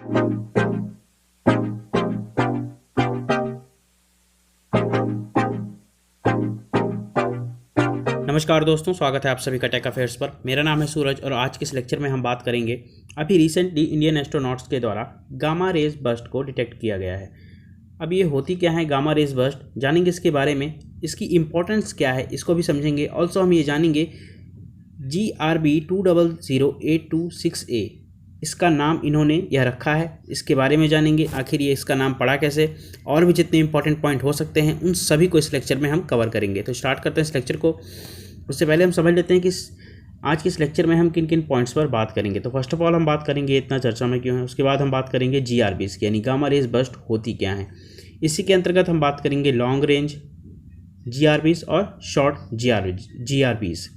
नमस्कार दोस्तों, स्वागत है आप सभी का टेक अफेयर्स पर। मेरा नाम है सूरज और आज के इस लेक्चर में हम बात करेंगे अभी रिसेंटली इंडियन एस्ट्रोनॉट्स के द्वारा गामा रेज बर्स्ट को डिटेक्ट किया गया है। अब ये होती क्या है गामा रेज बर्स्ट, जानेंगे इसके बारे में, इसकी इम्पोर्टेंस क्या है इसको भी समझेंगे। ऑल्सो हम ये जानेंगे GRB 200826A इसका नाम इन्होंने यह रखा है, इसके बारे में जानेंगे। आखिर ये इसका नाम पड़ा कैसे, और भी जितने इंपॉर्टेंट पॉइंट हो सकते हैं उन सभी को इस लेक्चर में हम कवर करेंगे। तो स्टार्ट करते हैं इस लेक्चर को। उससे पहले हम समझ लेते हैं कि आज के इस लेक्चर में हम किन किन पॉइंट्स पर बात करेंगे। तो फर्स्ट ऑफ ऑल हम बात करेंगे इतना चर्चा में क्यों है, उसके बाद हम बात करेंगे GRBs की, यानी गामा रेज बर्स्ट होती क्या है। इसी के अंतर्गत हम बात करेंगे लॉन्ग रेंज GRBs और शॉर्ट GRBs।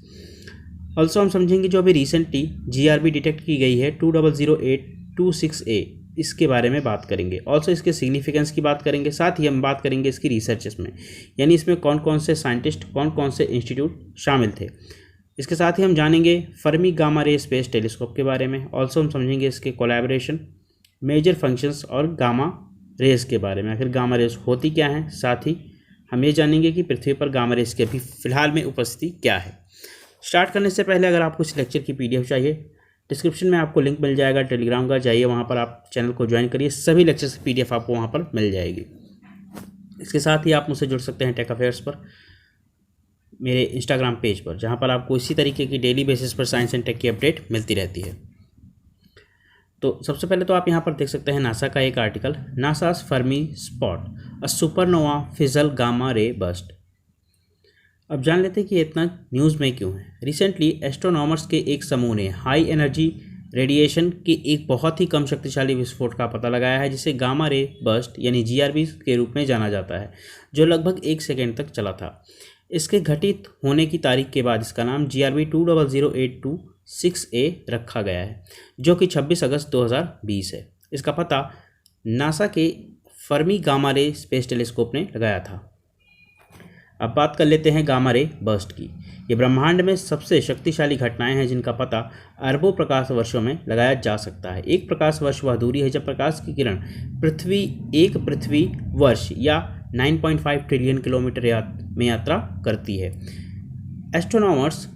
ऑल्सो हम समझेंगे जो अभी रिसेंटली GRB डिटेक्ट की गई है 200826A, इसके बारे में बात करेंगे। ऑल्सो इसके सिग्निफिकेंस की बात करेंगे, साथ ही हम बात करेंगे इसकी रिसर्चेस में, यानी इसमें कौन कौन से साइंटिस्ट, कौन कौन से इंस्टीट्यूट शामिल थे। इसके साथ ही हम जानेंगे Fermi gamma ray space telescope के बारे में। ऑल्सो हम समझेंगे इसके कोलैबोरेशन, मेजर फंक्शंस और गामा रेज के बारे में, आखिर गामा रेज होती क्या है। साथ ही हम ये जानेंगे कि पृथ्वी पर गामा रेज की अभी फिलहाल में उपस्थिति क्या है। स्टार्ट करने से पहले अगर आपको इस लेक्चर की PDF चाहिए, डिस्क्रिप्शन में आपको लिंक मिल जाएगा टेलीग्राम का, जाइए वहाँ पर आप चैनल को ज्वाइन करिए, सभी लेक्चर्स की PDF आपको वहाँ पर मिल जाएगी। इसके साथ ही आप मुझसे जुड़ सकते हैं टेक अफेयर्स पर मेरे इंस्टाग्राम पेज पर, जहाँ पर आपको इसी तरीके की डेली बेसिस पर साइंस एंड टेक की अपडेट मिलती रहती है। तो सबसे पहले तो आप यहाँ पर देख सकते हैं नासा का एक आर्टिकल, नासास फर्मी स्पॉट अ supernova fizzle gamma ray burst. अब जान लेते हैं कि इतना न्यूज़ में क्यों है। रिसेंटली एस्ट्रोनॉमर्स के एक समूह ने हाई एनर्जी रेडिएशन के एक बहुत ही कम शक्तिशाली विस्फोट का पता लगाया है, जिसे गामा रे बर्स्ट यानी GRB के रूप में जाना जाता है, जो लगभग 1 सेकेंड तक चला था। इसके घटित होने की तारीख के बाद इसका नाम GRB 200826A रखा गया है, जो कि 26 अगस्त 2020 है। इसका पता नासा के Fermi gamma ray space telescope ने लगाया था। अब बात कर लेते हैं गामा रे बर्स्ट की। ये ब्रह्मांड में सबसे शक्तिशाली घटनाएं हैं जिनका पता अरबों प्रकाश वर्षों में लगाया जा सकता है। एक प्रकाश वर्ष वह दूरी है जब प्रकाश की किरण पृथ्वी वर्ष या 9.5 ट्रिलियन किलोमीटर में यात्रा करती है। एस्ट्रोनॉमर्स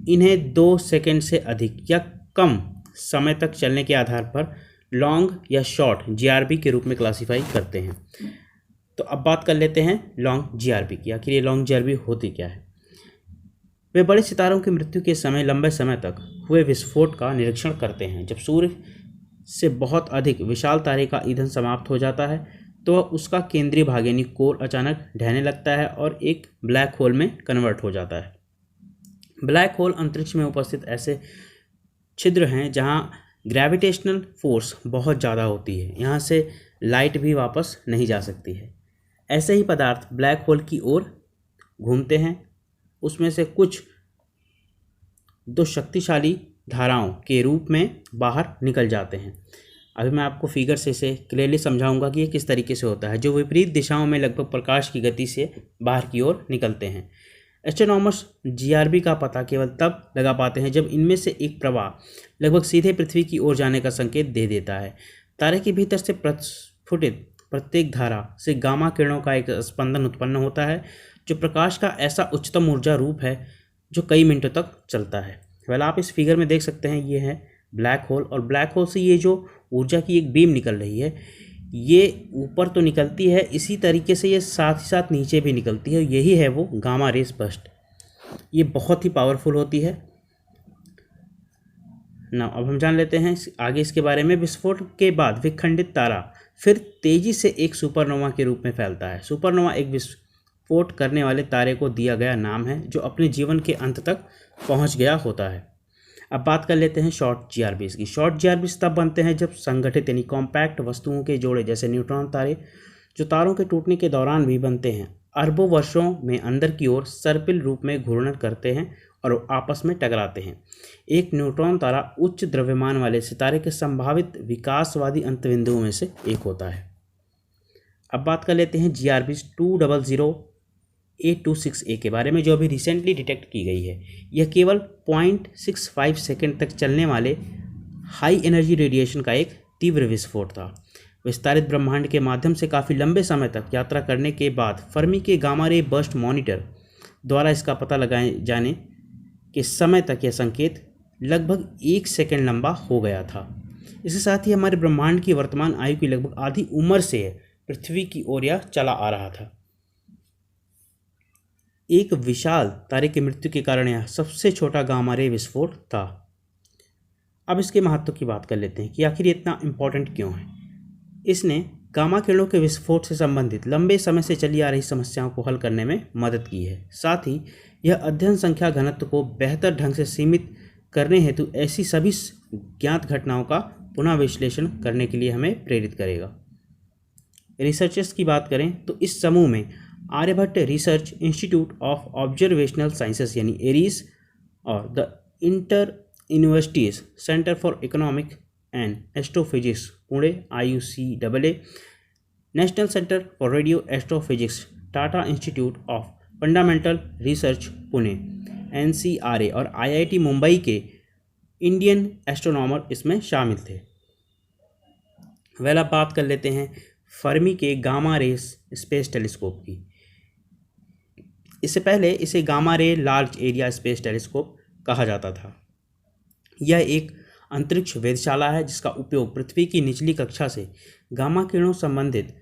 इन्हें 2 सेकंड से अधिक या कम समय तक चलने के आधार पर लॉन्ग या शॉर्ट GRB के रूप में क्लासीफाई करते हैं। तो अब बात कर लेते हैं लॉन्ग GRB की। आखिर ये लॉन्ग GRB होती क्या है। वे बड़े सितारों की मृत्यु के समय लंबे समय तक हुए विस्फोट का निरीक्षण करते हैं। जब सूर्य से बहुत अधिक विशाल तारे का ईंधन समाप्त हो जाता है तो उसका केंद्रीय भाग यानी कोर अचानक ढहने लगता है और एक ब्लैक होल में कन्वर्ट हो जाता है। ब्लैक होल अंतरिक्ष में उपस्थित ऐसे छिद्र हैं जहां ग्रेविटेशनल फोर्स बहुत ज़्यादा होती है, यहाँ से लाइट भी वापस नहीं जा सकती है। ऐसे ही पदार्थ ब्लैक होल की ओर घूमते हैं, उसमें से कुछ 2 शक्तिशाली धाराओं के रूप में बाहर निकल जाते हैं। अभी मैं आपको फिगर से इसे क्लियरली समझाऊंगा कि ये किस तरीके से होता है, जो विपरीत दिशाओं में लगभग प्रकाश की गति से बाहर की ओर निकलते हैं। एस्ट्रोनॉमर्स GRB का पता केवल तब लगा पाते हैं जब इनमें से एक प्रवाह लगभग सीधे पृथ्वी की ओर जाने का संकेत दे देता है। तारे के भीतर से प्रस्फुटित प्रत्येक धारा से गामा किरणों का एक स्पंदन उत्पन्न होता है, जो प्रकाश का ऐसा उच्चतम ऊर्जा रूप है जो कई मिनटों तक चलता है। आप इस फिगर में देख सकते हैं, ये है ब्लैक होल, और ब्लैक होल से ये जो ऊर्जा की एक बीम निकल रही है, ये ऊपर तो निकलती है, इसी तरीके से ये साथ ही साथ नीचे भी निकलती है। यही है वो गामा रेस बर्स्ट। ये बहुत ही पावरफुल होती है ना। अब हम जान लेते हैं आगे इसके बारे में। विस्फोट के बाद विखंडित तारा फिर तेजी से एक सुपरनोवा के रूप में फैलता है। सुपरनोवा एक विस्फोट करने वाले तारे को दिया गया नाम है जो अपने जीवन के अंत तक पहुंच गया होता है। अब बात कर लेते हैं शॉर्ट GRBs की। शॉर्ट GRBs तब बनते हैं जब संगठित यानी कॉम्पैक्ट वस्तुओं के जोड़े जैसे न्यूट्रॉन तारे, जो तारों के टूटने के दौरान भी बनते हैं, अरबों वर्षों में अंदर की ओर सर्पिल रूप में घूर्णन करते हैं और आपस में टकराते हैं। एक न्यूट्रॉन तारा उच्च द्रव्यमान वाले सितारे के संभावित विकासवादी अंतबिंदुओं में से एक होता है। अब बात कर लेते हैं GRBs 200826A के बारे में, जो अभी रिसेंटली डिटेक्ट की गई है। यह केवल 0.65 सेकेंड तक चलने वाले हाई एनर्जी रेडिएशन का एक तीव्र विस्फोट था। विस्तारित ब्रह्मांड के माध्यम से काफ़ी लंबे समय तक यात्रा करने के बाद फर्मी के गामा रे बर्स्ट मॉनिटर द्वारा इसका पता लगाए जाने के समय तक यह संकेत लगभग 1 सेकंड लंबा हो गया था। इसके साथ ही हमारे ब्रह्मांड की वर्तमान आयु की लगभग आधी उम्र से पृथ्वी की ओर यह चला आ रहा था। एक विशाल तारे की मृत्यु के कारण यह सबसे छोटा गामा रे विस्फोट था। अब इसके महत्व की बात कर लेते हैं कि आखिर ये इतना इम्पोर्टेंट क्यों है। इसने गामा किरणों के विस्फोट से संबंधित लंबे समय से चली आ रही समस्याओं को हल करने में मदद की है। साथ ही यह अध्ययन संख्या घनत्व को बेहतर ढंग से सीमित करने हेतु ऐसी सभी ज्ञात घटनाओं का पुनः विश्लेषण करने के लिए हमें प्रेरित करेगा। रिसर्चर्स की बात करें तो इस समूह में Aryabhatta research institute of observational sciences यानी एरीज और the inter universities centre for economic and astrophysics Pune IUCAA, national centre for radio astrophysics Tata institute of fundamental research Pune NCRA और IIT मुंबई के इंडियन एस्ट्रोनॉमर इसमें शामिल थे। अब बात कर लेते हैं फर्मी के गामा रे स्पेस टेलीस्कोप की। इससे पहले इसे gamma ray large area space telescope कहा जाता था। यह एक अंतरिक्ष वेधशाला है जिसका उपयोग पृथ्वी की निचली कक्षा से गामा किरणों संबंधित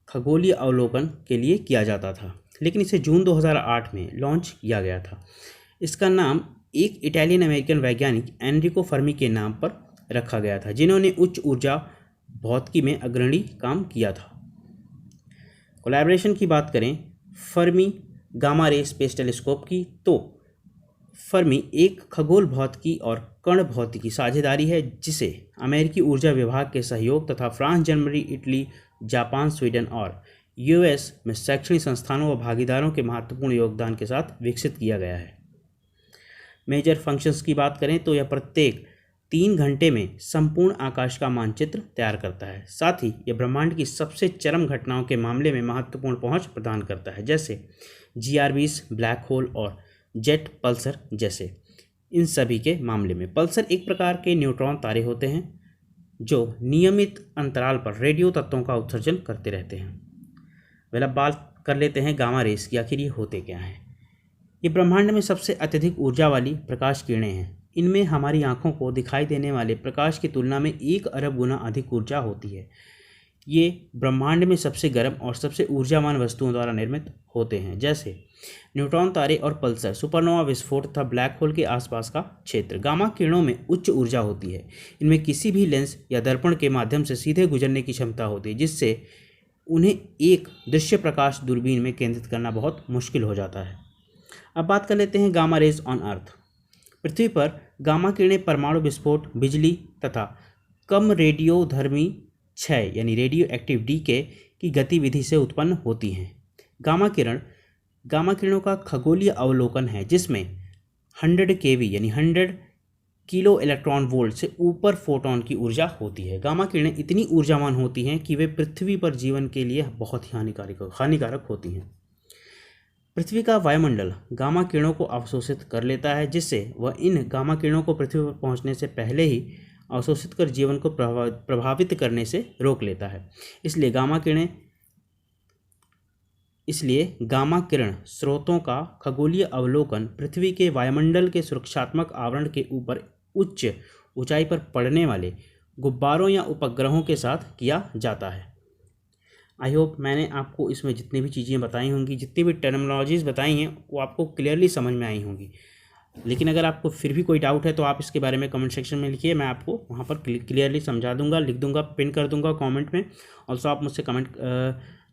खगोलीय अवलोकन के लिए किया जाता था, लेकिन इसे जून 2008 में लॉन्च किया गया था। इसका नाम एक इटालियन अमेरिकन वैज्ञानिक एनरिको फर्मी के नाम पर रखा गया था, जिन्होंने उच्च ऊर्जा भौतिकी में अग्रणी काम किया था। कोलैबोरेशन की बात करें Fermi gamma ray space telescope की, तो फर्मी एक खगोल भौतिकी और कण भौतिकी साझेदारी है जिसे अमेरिकी ऊर्जा विभाग के सहयोग तथा France, Germany, Italy, Japan, Sweden और US में शैक्षणिक संस्थानों व भागीदारों के महत्वपूर्ण योगदान के साथ विकसित किया गया है। मेजर फंक्शंस की बात करें तो यह प्रत्येक 3 घंटे में संपूर्ण आकाश का मानचित्र तैयार करता है। साथ ही यह ब्रह्मांड की सबसे चरम घटनाओं के मामले में महत्वपूर्ण पहुंच प्रदान करता है, जैसे GRBs, ब्लैक होल और जेट पल्सर जैसे। इन सभी के मामले में पल्सर एक प्रकार के न्यूट्रॉन तारे होते हैं जो नियमित अंतराल पर रेडियो तत्वों का उत्सर्जन करते रहते हैं। अब बात कर लेते हैं गामा रेस की, आखिर ये होते क्या हैं। ये ब्रह्मांड में सबसे अत्यधिक ऊर्जा वाली प्रकाश किरणें हैं। इनमें हमारी आंखों को दिखाई देने वाले प्रकाश की तुलना में 1 अरब गुना अधिक ऊर्जा होती है। ये ब्रह्मांड में सबसे गर्म और सबसे ऊर्जावान वस्तुओं द्वारा निर्मित होते हैं, जैसे न्यूट्रॉन तारे और पल्सर, सुपरनोवा विस्फोट तथा ब्लैक होल के आसपास का क्षेत्र। गामा किरणों में उच्च ऊर्जा होती है। इनमें किसी भी लेंस या दर्पण के माध्यम से सीधे गुजरने की क्षमता होती है, जिससे उन्हें एक दृश्य प्रकाश दूरबीन में केंद्रित करना बहुत मुश्किल हो जाता है। अब बात कर लेते हैं गामा रेज ऑन अर्थ। पृथ्वी पर गामा किरणें परमाणु विस्फोट, बिजली तथा कम रेडियोधर्मी क्षय यानी रेडियो एक्टिव डीके की गतिविधि से उत्पन्न होती हैं। गामा किरणों का खगोलीय अवलोकन है जिसमें 100 केवी यानी 100 किलो इलेक्ट्रॉन वोल्ट से ऊपर फोटोन की ऊर्जा होती है। गामा किरणें इतनी ऊर्जावान होती हैं कि वे पृथ्वी पर जीवन के लिए बहुत ही हानिकारक होती हैं। पृथ्वी का वायुमंडल गामा किरणों को अवशोषित कर लेता है, जिससे वह इन गामा किरणों को पृथ्वी पर पहुंचने से पहले ही अवशोषित कर जीवन को प्रभावित करने से रोक लेता है। इसलिए गामा किरण स्रोतों का खगोलीय अवलोकन पृथ्वी के वायुमंडल के सुरक्षात्मक आवरण के ऊपर उच्च ऊंचाई पर पड़ने वाले गुब्बारों या उपग्रहों के साथ किया जाता है। आई होप मैंने आपको इसमें जितनी भी चीज़ें बताई होंगी, जितनी भी टर्मिनोलॉजीज़ बताई हैं, वो आपको क्लियरली समझ में आई होंगी। लेकिन अगर आपको फिर भी कोई डाउट है तो आप इसके बारे में कमेंट सेक्शन में लिखिए, मैं आपको वहाँ पर क्लियरली समझा दूंगा, लिख दूंगा, पिन कर दूंगा कमेंट में। ऑल्सो आप मुझसे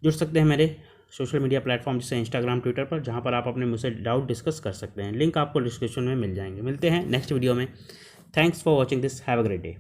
जुड़ सकते हैं मेरे सोशल मीडिया प्लेटफॉर्म जैसे इंस्टाग्राम, ट्विटर पर, जहाँ पर आप अपने मुझसे डाउट डिस्कस कर सकते हैं। लिंक आपको डिस्क्रिप्शन में मिल जाएंगे। मिलते हैं नेक्स्ट वीडियो में। Thanks for watching this. Have a great day.